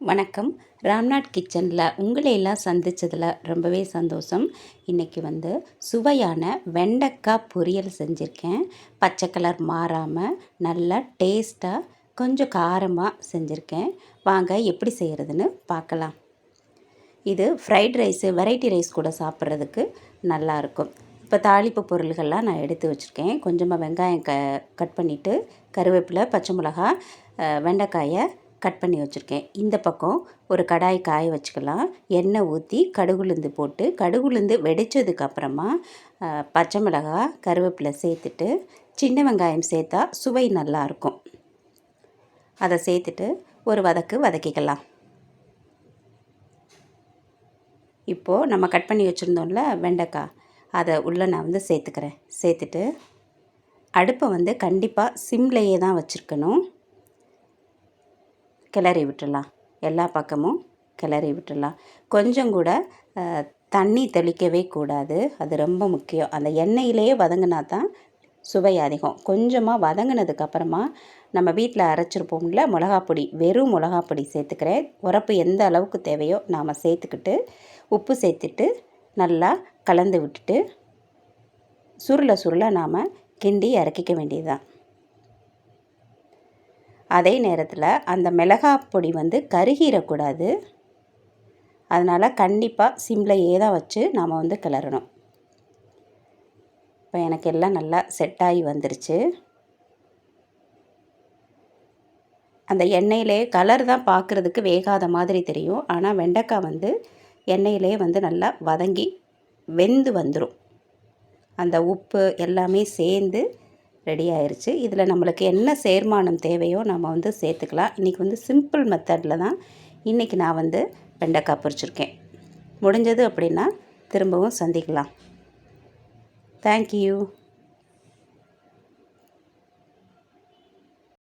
வணக்கம். ராம்நாத் கிச்சனில் உங்களை எல்லாம் சந்தித்ததில் ரொம்பவே சந்தோஷம். இன்றைக்கி சுவையான வெண்டைக்காய் பொரியல் செஞ்சுருக்கேன். பச்சை கலர் மாறாமல் நல்லா டேஸ்ட்டாக கொஞ்சம் காரமாக செஞ்சுருக்கேன். வாங்க எப்படி செய்கிறதுன்னு பார்க்கலாம். இது ஃப்ரைட் ரைஸு வெரைட்டி ரைஸ் கூட சாப்பிட்றதுக்கு நல்லாயிருக்கும். இப்போ தாளிப்பு பொருள்கள்லாம் நான் எடுத்து வச்சுருக்கேன். கொஞ்சமாக வெங்காயம் கட் பண்ணிவிட்டு கருவேப்பிலை, பச்சை மிளகா, வெண்டைக்காயை கட் பண்ணி வச்சுருக்கேன். இந்த பக்கம் ஒரு கடாய் காய வச்சுக்கலாம். எண்ணெய் ஊற்றி கடுகுளுந்து போட்டு கடுகுளுந்து வெடித்ததுக்கப்புறமா பச்சை மிளகாய், கருவேப்பிலை சேர்த்துட்டு சின்ன வெங்காயம் சேர்த்தா சுவை நல்லாயிருக்கும். அதை சேர்த்துட்டு ஒரு வதக்கிக்கலாம். இப்போது நம்ம கட் பண்ணி வச்சுருந்தோம்ல வெண்டைக்காய், அதை உள்ளே நான் சேர்த்துக்கிறேன். சேர்த்துட்டு அடுப்பை கண்டிப்பாக சிம்லேயே தான் வச்சுருக்கணும். கிளறி விட்டுடலாம். எல்லா பக்கமும் கிளறி விட்டுடலாம். கொஞ்சம் கூட தண்ணி தெளிக்கவே கூடாது. அது ரொம்ப முக்கியம். அந்த எண்ணெயிலேயே வதங்கினா தான் சுவை அதிகம். கொஞ்சமாக வதங்கினதுக்கப்புறமா நம்ம வீட்டில் அரைச்சிருப்போம்ல மிளகாப்பொடி, வெறும் மிளகாப்பொடி சேர்த்துக்கிறேன். உரப்பு எந்த அளவுக்கு தேவையோ நாம் சேர்த்துக்கிட்டு உப்பு சேர்த்துட்டு நல்லா கலந்து விட்டுட்டு சுருள நாம் கிண்டி இறக்கிக்க வேண்டியதுதான். அதே நேரத்தில் அந்த மிளகாய் பொடி கருகிடக்கூடாது. அதனால் கண்டிப்பாக சிம்லையே தான் வச்சு நாம் கிளறணும். இப்போ எனக்கு எல்லாம் நல்லா செட் ஆகி வந்துருச்சு. அந்த எண்ணெயிலே கலர் தான் பார்க்குறதுக்கு வேகாத மாதிரி தெரியும். ஆனால் வெண்டைக்காய் எண்ணெயிலே நல்லா வதங்கி வெந்து வந்துடும். அந்த உப்பு எல்லாமே சேர்ந்து ரெடி ஆயிடுச்சு. இதில் நம்மளுக்கு என்ன சேர்மானம் தேவையோ நம்ம சேர்த்துக்கலாம். இன்றைக்கி சிம்பிள் மெத்தடில் தான் இன்றைக்கி நான் வெண்டைக்காய் பொரிச்சிருக்கேன். முடிஞ்சது அப்படின்னா திரும்பவும் சந்திக்கலாம். தேங்க்யூ.